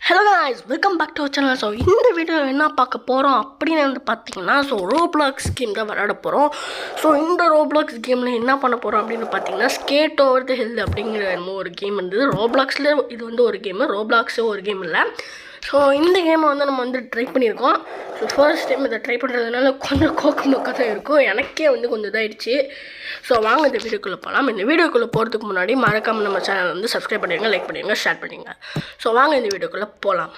Hello guys, welcome back to our channel. So இந்த video என்ன பார்க்க போகிறோம் அப்படின்னு வந்து பார்த்தீங்கன்னா, ரோப்ளாக்ஸ் கேம் தான் விளையாட போகிறோம். ஸோ இந்த ரோப்ளாக்ஸ் கேமில் என்ன பண்ண போகிறோம் அப்படின்னு பார்த்தீங்கன்னா, ஸ்கேட் ஓவர் தி ஹில் அப்படிங்கிற என்னமோ ஒரு கேம் இருந்தது. ரோப்ளாக்ஸில் இது வந்து ஒரு கேமு, ரோப்ளாக்ஸே ஒரு கேம் இல்லை. ஸோ இந்த கேமை வந்து நம்ம வந்து ட்ரை பண்ணியிருக்கோம். ஸோ ஃபர்ஸ்ட் டைம் இதை ட்ரை பண்ணுறதுனால கொஞ்சம் கோக்கு மொக்க தான் இருக்கும். எனக்கே வந்து கொஞ்சம் இதாகிடுச்சு. ஸோ வாங்க இந்த வீடியோக்குள்ளே போகலாம். இந்த வீடியோக்குள்ளே போகிறதுக்கு முன்னாடி மறக்காமல் நம்ம சேனல் வந்து சப்ஸ்கிரைப் பண்ணிடுங்க, லைக் பண்ணிடுங்க, ஷேர் பண்ணிடுங்க. ஸோ வாங்க இந்த வீடியோக்குள்ளே போகலாம்.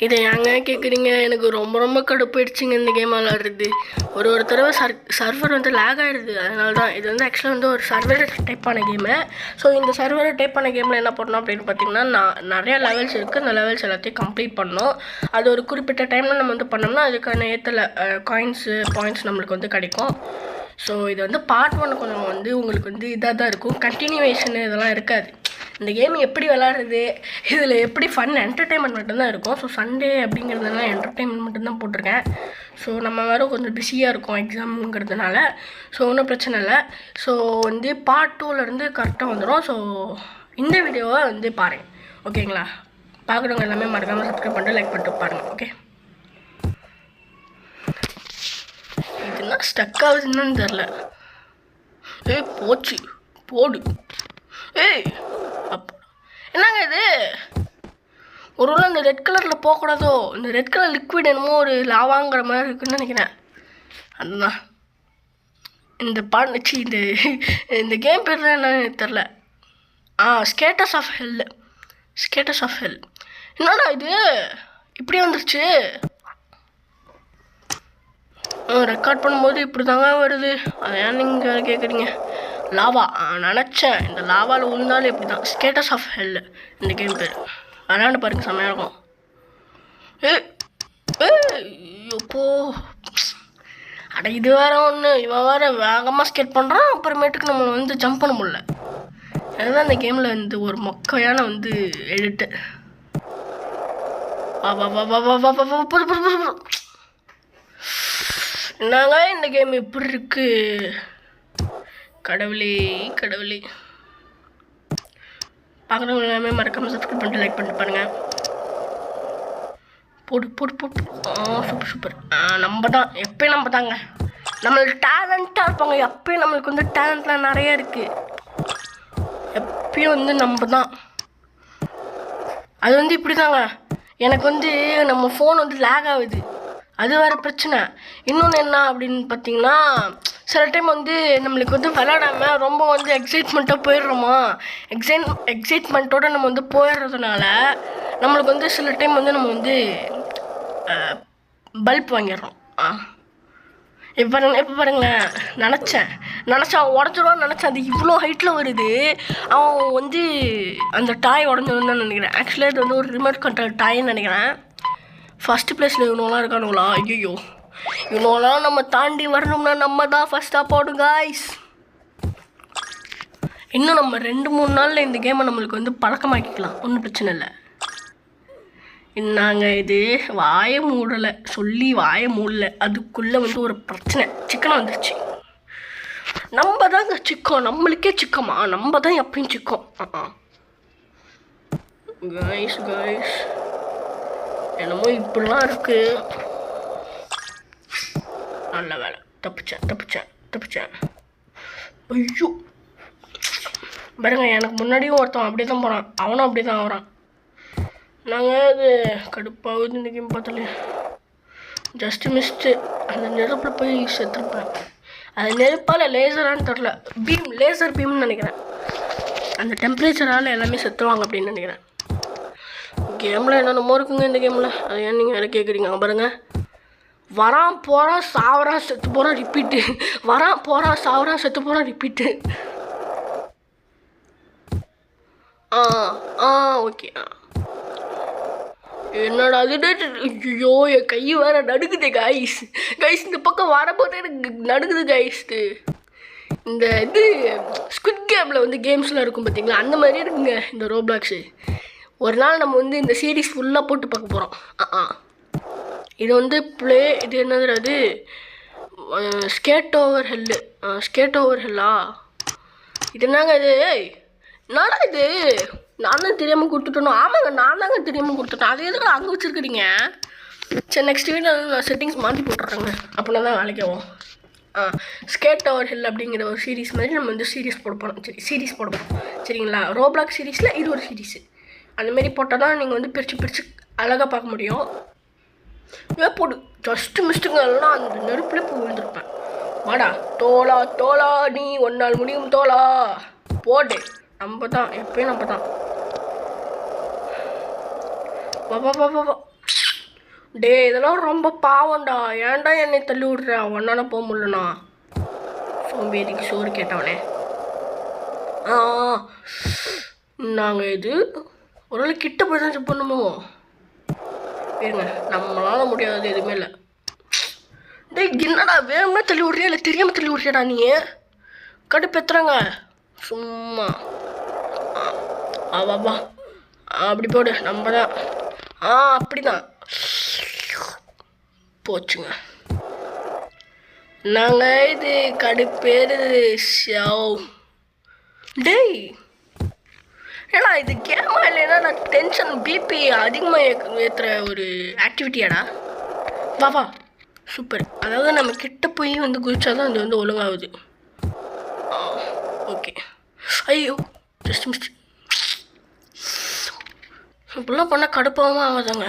இதை ஏங்க கேட்குறீங்க? எனக்கு ரொம்ப கடுப்பாயிடுச்சுங்க இந்த கேம் விளாடுறது. ஒரு தடவை சர்வர் வந்து லேக் ஆகிடுது. அதனால தான் இது வந்து ஆக்சுவலாக வந்து ஒரு சர்வர் டைப்பான கேமு. ஸோ இந்த சர்வர் டைப்பான கேமில் என்ன பண்ணணும் அப்படின்னு பார்த்தீங்கன்னா, நிறையா லெவல்ஸ் இருக்குது. அந்த லெவல்ஸ் எல்லாத்தையும் கம்ப்ளீட் பண்ணணும். அது ஒரு குறிப்பிட்ட டைமில் நம்ம வந்து பண்ணோம்னா அதுக்கான ஏற்ற பாயிண்ட்ஸ் நம்மளுக்கு வந்து கிடைக்கும். ஸோ இது வந்து பார்ட் 1 கொஞ்சம் வந்து உங்களுக்கு வந்து இதாக தான் இருக்கும். கண்டினியூவேஷன் இதெல்லாம் இருக்காது. இந்த கேம் எப்படி விளாடுறது, இதில் எப்படி ஃபன் என்டர்டெயின்மெண்ட் மட்டும்தான் இருக்கும். ஸோ சண்டே அப்படிங்கிறதுனால என்டர்டெயின்மெண்ட் மட்டும்தான் போட்டிருக்கேன். ஸோ நம்ம வேறு கொஞ்சம் பிஸியாக இருக்கும் எக்ஸாமுங்கிறதுனால. ஸோ ஒன்றும் பிரச்சனை இல்லை. ஸோ வந்து பார்ட் 2லேருந்து கரெக்டாக வந்துடும். ஸோ இந்த வீடியோவை வந்து பாருங்கள், ஓகேங்களா? பார்க்குறவங்க எல்லாமே மறக்காமல் சப்ஸ்கிரைப் பண்ணிட்டு லைக் பண்ணிட்டு பாருங்கள், ஓகே? இதுனா ஸ்டக் ஆகுதுன்னு தெரில. போச்சு போடு. அப்போ என்னங்க இது? ஒரு வேளை இந்த ரெட் கலரில் போகக்கூடாதோ? இந்த ரெட் கலர் லிக்விட் என்னமோ ஒரு லாவாங்கிற மாதிரி இருக்குன்னு நினைக்கிறேன். அதுதான் இந்த பாண்டிச்சு. இந்த கேம் பேர் தான் என்னன்னு தெரில. Skaters of hell. என்னடா இது இப்படி வந்துருச்சு? ரெக்கார்ட் பண்ணும்போது இப்படி தாங்க வருது. அதை ஏன் நீங்கள் கேட்குறீங்க? லாவா நினச்சேன். இந்த லாவாவில் விழுந்தாலும் இப்படி தான். ஸ்கேட்டர்ஸ் ஆஃப் ஹெல் இந்த கேம் பேர். விளையாண்டு பாருங்க, செம்மையாக இருக்கும். எப்போ அட இது வேறு ஒன்று. இவன் வேறு வேகமாக ஸ்கேட் பண்ணுறான், அப்புறமேட்டுக்கு நம்ம வந்து ஜம்ப் பண்ண முடியல. அதுதான் இந்த கேமில் வந்து ஒரு மொக்கையான வந்து எடிட்டு. என்னங்க இந்த கேம் இப்படி இருக்கு? கடவுளே பார்க்குறவங்க எல்லாமே மறக்காமல் சப்ஸ்கிரைப் பண்ணிட்டு லைக் பண்ணிட்டு பாருங்கள். போட்டு சூப்பர். நம்ம தான் எப்பயும் நம்ம தாங்க. நம்மளுக்கு டேலண்ட்டாக இருப்பாங்க. எப்பயும் நம்மளுக்கு வந்து டேலண்ட்லாம் நிறைய இருக்குது. எப்பயும் வந்து நம்ம தான். அது வந்து இப்படி தாங்க. எனக்கு வந்து நம்ம ஃபோன் வந்து லேக் ஆகுது, அது வேறு பிரச்சனை. இன்னொன்று என்ன அப்படின்னு பார்த்தீங்கன்னா, சில டைம் வந்து நம்மளுக்கு வந்து விளையாடாமல் ரொம்ப வந்து எக்ஸைட்மெண்ட்டாக போயிடுறோமா. எக்ஸைட்மெண்ட்டோடு நம்ம வந்து போயிடுறதுனால நம்மளுக்கு வந்து சில டைம் வந்து நம்ம வந்து பல்ப் வாங்கிடுறோம். இப்போ பாருங்களேன், நினச்சேன் அவன் உடஞ்சிடுவான்னு நினச்சேன். அது இவ்வளோ ஹைட்டில் வருது. அவன் வந்து அந்த டாய் உடஞ்சிடும் தான் நினைக்கிறேன். ஆக்சுவலாக இது வந்து ஒரு ரிமோட் கண்ட்ரோல் டாய்ன்னு நினைக்கிறேன். ஃபஸ்ட்டு ப்ளேஸில் இவனோலாம் இருக்கானுங்களா? ஐயோ, இவனோலாம் நம்ம தாண்டி வரணும்னா நம்ம தான் ஃபஸ்ட்டாக போடும் காய்ஸ். இன்னும் நம்ம 2-3 நாளில் இந்த கேமை நம்மளுக்கு வந்து பழக்கமாக்கிக்கலாம், ஒன்றும் பிரச்சனை இல்லை. நாங்கள் இது வாயை மூடலை, சொல்லி வாயை மூடலை, அதுக்குள்ளே வந்து ஒரு பிரச்சனை. சிக்கனாக வந்துருச்சு. நம்ம தாங்க சிக்கோம், நம்மளுக்கே சிக்கமா? நம்ம தான் எப்பயும் சிக்கோம். காய்ஸ் என்னமோ இப்படிலாம் இருக்கு. நல்ல வேலை, தப்பிச்சேன். ஐயோ பாருங்க, எனக்கு முன்னாடியும் ஒருத்தன் அப்படியே தான் போகிறான், அவனும் அப்படியே தான் வரான். நாங்கள் அது கடுப்பாகுது இந்த கேம் பார்த்தாலே. Just missed. அந்த நெருப்பில் போய் செத்துருப்பேன். அது நெருப்பால் லேசரான்னு தெரில, லேசர் பீம்னு நினைக்கிறேன். அந்த டெம்பரேச்சரால் எல்லாமே செத்துருவாங்க அப்படின்னு நினைக்கிறேன். கேமில் என்னென்னமோ இருக்குங்க இந்த கேமில். அது ஏன் நீங்கள் வேறு கேட்குறீங்க? பாருங்கள், வரான் போகிறான் சாவறான் செத்து போகிறான் ரிப்பீட்டு. ரிப்பீட்டு. ஓகே. என்னடா அது? ஐயோ, என் கை வேறு நடுக்குது கைஸ். இந்த பக்கம் வரப்போது எனக்கு நடுக்குது கைஸ். இந்த இது ஸ்குவிட் கேமில் வந்து கேம்ஸ்லாம் இருக்கும் பார்த்தீங்களா, அந்த மாதிரி இருக்குங்க இந்த ரோப்ளாக்ஸு. ஒரு நாள் நம்ம வந்து இந்த சீரீஸ் ஃபுல்லாக போட்டு பார்க்க போகிறோம். இது வந்து இது என்னது, அது ஸ்கேட் ஓவர் ஹில்லா? இது என்னங்க இது? என்னடா இது? நான் தான் தெரியாமல் கொடுத்துட்டோம். ஆமாங்க, நான் தாங்க தெரியாமல் கொடுத்துட்டேன். அது எதுக்கு அங்கே வச்சுருக்கிறீங்க? சரி, நெக்ஸ்ட் வீடியோவில் நான் செட்டிங்ஸ் மாற்றி போட்டுறேங்க, அப்படின்னா தான் வேலைக்காகும். ஸ்கேட் ஓவர் ஹில் அப்படிங்கிற ஒரு சீரீஸ் மாதிரி நம்ம வந்து சீரீஸ் போட போகிறோம். சரிங்களா? ரோப்ளாக் சீரீஸில் இது ஒரு சீரீஸு. அந்தமாரி போட்டால் தான் நீங்கள் வந்து பிரித்து அழகாக பார்க்க முடியும். போடு ஜஸ்ட்டு மிஸ்ட்டுங்க, இல்லைனா அந்த நெருப்புலேயே போய் விழுந்துருப்பேன். வாடா தோலா நீ ஒன்றால் முடியும் தோலா, போடு. நம்ம தான் எப்பயும் நம்ம தான். வா. டே, இதெல்லாம் ரொம்ப பாவம்டா. ஏன்டா என்னை தள்ளி விட்ற? ஒன்னான போக முடியலண்ணா. சோம்பேறிக்கு சோறு கேட்டவனே. நாங்கள் இது ஒரு கிட்ட போய் தான் செக் பண்ணுமோ? இருங்க, நம்மளால முடியாது எதுவுமே இல்லை. டே, என்னடா வேணும்னா தள்ளி விட்றியா இல்லை தெரியாமல் தள்ளி விட்றியாடா நீ? கடுப்பேத்துறாங்க சும்மா. வா அப்படி போடு, நம்ம தான். அப்படிதான் போச்சுங்க. நாங்கள் இது கடுப்பேறுது. டேய், ஏடா இது கேமா இல்லைன்னா நான் டென்ஷன் பிபி அதிகமாக ஏற்றுற ஒரு ஆக்டிவிட்டியாடா? வா சூப்பர். அதாவது நம்ம கிட்ட போய் வந்து குதிச்சாதான் அது வந்து ஒழுங்காகுது. ஓகே. ஐயோ, ஜஸ்ட் மிஸ்ட். இப்படிலாம் பண்ணால் கடுப்பாகவும் ஆகாதாங்க.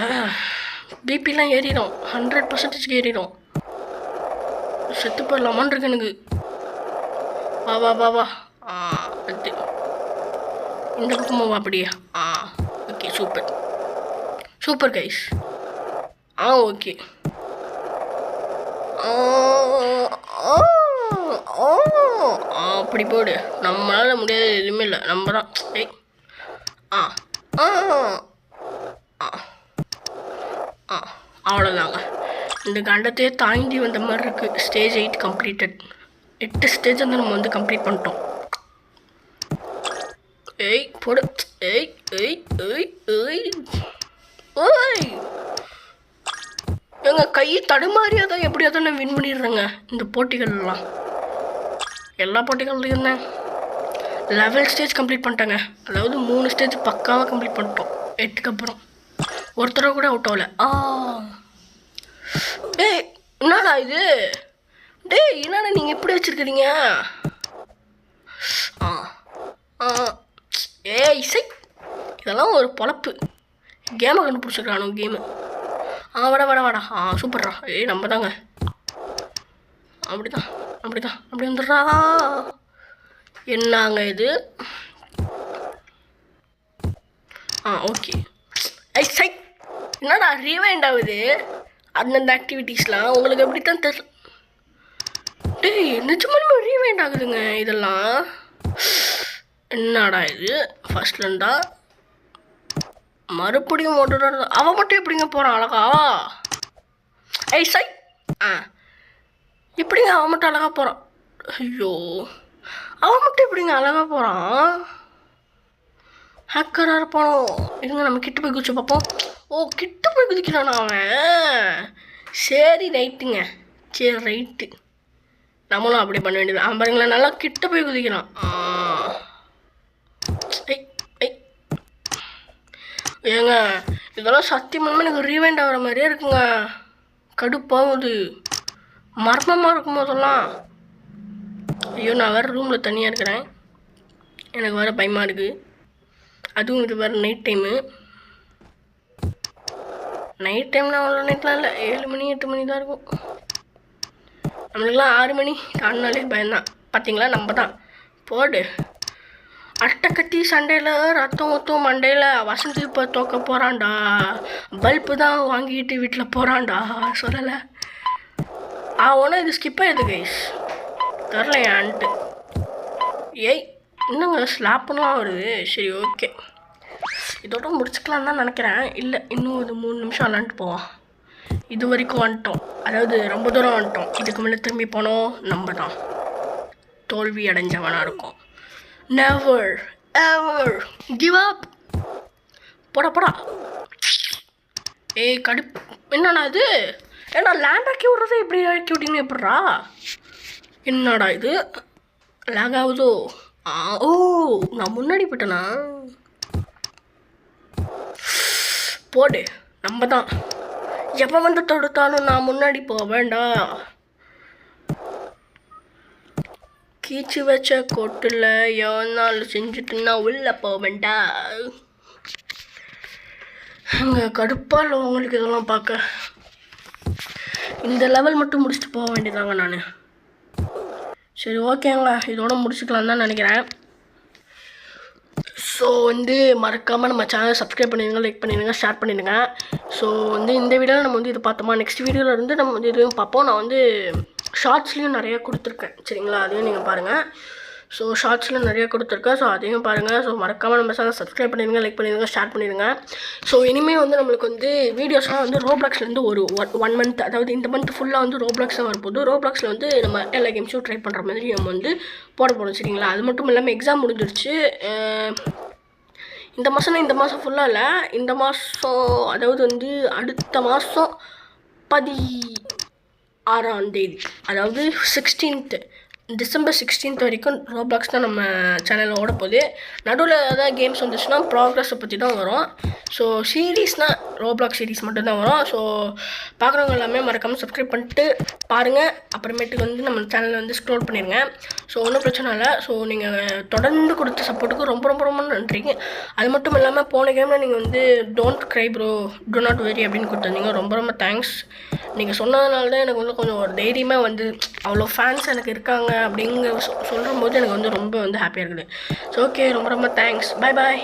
பிபிலாம் ஏறிடும், 100% ஏறிடும். செத்து போயிடலாமான் இருக்கு எனக்கு. வா. அது இந்த பக்கமாக வா. அப்படியா? Okay, super guys. ஓகே. அப்படி போடு. நம்மளால் முடியாது எதுவுமே இல்லை, நம்ம தான். அவ்வளோதாங்க. இந்த கண்டத்தையே தாண்டி வந்த மாதிரி இருக்குது. Stage 8 completed. 8 ஸ்டேஜ் வந்து நம்ம வந்து கம்ப்ளீட் பண்ணிட்டோம். போடு. எங்கள் கை தடுமாறியாதான் எப்படியாவது நான் வின் பண்ணிடுறேங்க இந்த போட்டிகள்லாம். எல்லா போட்டிகள்லையும் தான் 11 ஸ்டேஜ் கம்ப்ளீட் பண்ணிட்டேங்க. அதாவது 3 ஸ்டேஜ் பக்காவாக கம்ப்ளீட் பண்ணிட்டோம். 8க்கு அப்புறம் ஒருத்தர கூட அவுட் ஆகல. டேய், என்னடா இது? டேய், என்னடா நீங்கள் எப்படி வச்சுருக்கிறீங்க? இசை இதெல்லாம் ஒரு பொழப்பு. கேமை கண்டுபிடிச்சிருக்கானோ கேமு. வாடா. சூப்பர்ரா. நம்ம தாங்க. அப்படிதான் அப்படி வந்துடுறா. என்னங்க இது? ஓகே. சை, என்னடா ரீவைண்ட் ஆகுது அந்தந்த ஆக்டிவிட்டீஸ்லாம்? உங்களுக்கு எப்படி தான் தெரியல. டேய், நிஜமாலுமே ரீவைண்ட் ஆகுதுங்க இதெல்லாம். என்னடா இது? ஃபர்ஸ்ட்லேருந்தா மறுபடியும் ஓட்டுறது. அவன் மட்டும் எப்படிங்க போகிறான் அழகா? சை, எப்படிங்க அவன் மட்டும் அழகாக போகிறான்? ஐயோ, அவன் மட்டும் எப்படிங்க அழகாக போகிறான்? ஹேக்கராக இருப்பானோ? இருங்க, நம்ம கிட்ட போய் குதிச்சு பார்ப்போம். கிட்ட போய் குதிக்கிறானா அவன்? சரி, ரைட்டுங்க. நம்மளும் அப்படி பண்ண வேண்டியது. பாருங்களேன், நல்லா கிட்ட போய் குதிக்கிறான். ஏங்க, இதெல்லாம் சத்தியமாக எனக்கு ரீவைண்ட் ஆகிற மாதிரியே இருக்குங்க. கடுப்பாகுது, மர்மமாக இருக்கும் போதெல்லாம். ஐயோ, நான் வேறு ரூமில் தனியாக இருக்கிறேன், எனக்கு வேறு பயமாக இருக்குது. அதுவும் இது வேறு நைட் டைம்னா அவ்வளோ நைட்லாம் இல்லை. 7 மணி 8 மணி தான் இருக்கும். நம்மளுக்கெல்லாம் 6 மணி தாண்டினாலே பயம்தான். பார்த்தீங்களா, நம்ம தான். போடு. அட்டை கத்தி சண்டையில் ரத்தம் ஊற்றும் மண்டையில். வசந்தி இப்போ தோக்க போகிறான்டா. பல்பு தான் வாங்கிட்டு வீட்டில் போகிறான்டா. சொல்லலை. ஒன்றும் இது ஸ்கிப் ஆகிடுது கைஸ், தெரில ஏன்ட்டு. இன்னுங்க ஸ்லாப்லாம் வருது. சரி, ஓகே, இதோட முடிச்சுக்கலாம் தான் நினைக்கிறேன். இல்லை, இன்னும் ஒரு 3 நிமிஷம் விளாண்டுட்டு போவோம். இது வரைக்கும் வந்துட்டோம், அதாவது ரொம்ப தூரம் வந்துட்டோம். இதுக்கு மேலே திரும்பி போனோம் நம்ம தான். தோல்வி அடைஞ்சவனாக இருக்கும். Never ever give up. போடா. ஏய் கடுப்பு, என்னடா இது? ஏன்னா லேண்ட் ஆக்கி விட்றதே இப்படி ஆக்கி விட்டீங்கன்னு எப்பட்றா? என்னடா இது லேக் ஆகுதோ? ஓ, நான் முன்னாடி போயிட்டேனா? போடு, நம்ம தான். எப்போ வந்து தொடுத்தாலும் நான் முன்னாடி போக வேண்டாம். கீச்சு வச்ச கொட்டில் எவனாலும் செஞ்சுட்டுன்னா உள்ளே போக வேண்டாம். அங்கே கடுப்பாக இல்லை உங்களுக்கு இதெல்லாம் பார்க்க? இந்த லெவல் மட்டும் முடிச்சுட்டு போக வேண்டியதாங்க நான். சரி ஓகேங்க, இதோட முடிச்சுக்கலாம் தான் நினைக்கிறேன். ஸோ வந்து மறக்காமல் நம்ம சேனலை சப்ஸ்கிரைப் பண்ணிடுங்க, லைக் பண்ணிடுங்க, ஷேர் பண்ணிடுங்க. ஸோ வந்து இந்த வீடியோவில் நம்ம வந்து இது பார்த்தோமா, நெக்ஸ்ட் வீடியோவில் இருந்து நம்ம வந்து இதுவும் பார்ப்போம். நான் வந்து ஷார்ட்ஸ்லேயும் நிறைய கொடுத்துருக்கேன் சரிங்களா, அதையும் நீங்கள் பாருங்கள். ஸோ ஷார்ட்ஸில் நிறைய கொடுத்துருக்கேன், ஸோ அதையும் பாருங்கள். ஸோ மறக்காமல் நம்ம சேனல் சப்ஸ்கிரைப் பண்ணிடுங்க, லைக் பண்ணிடுங்க, ஷேர் பண்ணிடுங்க. ஸோ இனிமேல் வந்து நம்மளுக்கு வந்து வீடியோஸ்லாம் வந்து ரோப்ளாக்ஸ்லேருந்து ஒரு 1 மந்த், அதாவது இந்த மந்த் ஃபுல்லாக வந்து ரோப்ளாக்ஸ் தான் வரப்போகுது. ரோப்ளாக்ஸில் வந்து நம்ம எல்லா கேம்ஸும் ட்ரை பண்ணுற மாதிரி நம்ம வந்து போட போகிறோம் சரிங்களா. அது மட்டும் இல்லாமல் எக்ஸாம் முடிஞ்சிருச்சு. இந்த மாதம் ஃபுல்லாக இல்லை, இந்த மாதம் அதாவது வந்து அடுத்த மாதம் 16ஆம் தேதி, அதாவது 16th டிசம்பர் 16th வரைக்கும் ரோப்ளாக்ஸ் தான் நம்ம சேனலில் ஓட போகுது. நடுவில் ஏதாவது கேம்ஸ் வந்துச்சுன்னா ப்ராக்ரஸை பற்றி தான் வரும். ஸோ சீரீஸ்னால் ரோப்ளாக்ஸ் சீரீஸ் மட்டும்தான் வரும். ஸோ பார்க்குறவங்க எல்லாமே மறக்காமல் சப்ஸ்கிரைப் பண்ணிட்டு பாருங்கள். அப்புறமேட்டுக்கு வந்து நம்ம சேனலில் வந்து ஸ்க்ரோல் பண்ணிடுங்க. ஸோ ஒன்றும் பிரச்சனை இல்லை. ஸோ நீங்கள் தொடர்ந்து கொடுத்த சப்போர்ட்டுக்கு ரொம்ப ரொம்ப ரொம்ப நன்றிங்க. அது மட்டும் இல்லாமல் போன கேமில் நீங்கள் வந்து don't cry bro, do not very அப்படின்னு கொடுத்துருந்தீங்க. ரொம்ப ரொம்ப தேங்க்ஸ். நீங்கள் சொன்னதுனால தான் எனக்கு வந்து கொஞ்சம் ஒரு தைரியமாக வந்து அவ்வளோ ஃபேன்ஸ் எனக்கு இருக்காங்க அப்படிங்கிற சொல்லும் போது எனக்கு வந்து ரொம்ப வந்து ஹாப்பியாக இருக்குது. ஸோ ஓகே, ரொம்ப ரொம்ப தேங்க்ஸ். பாய்.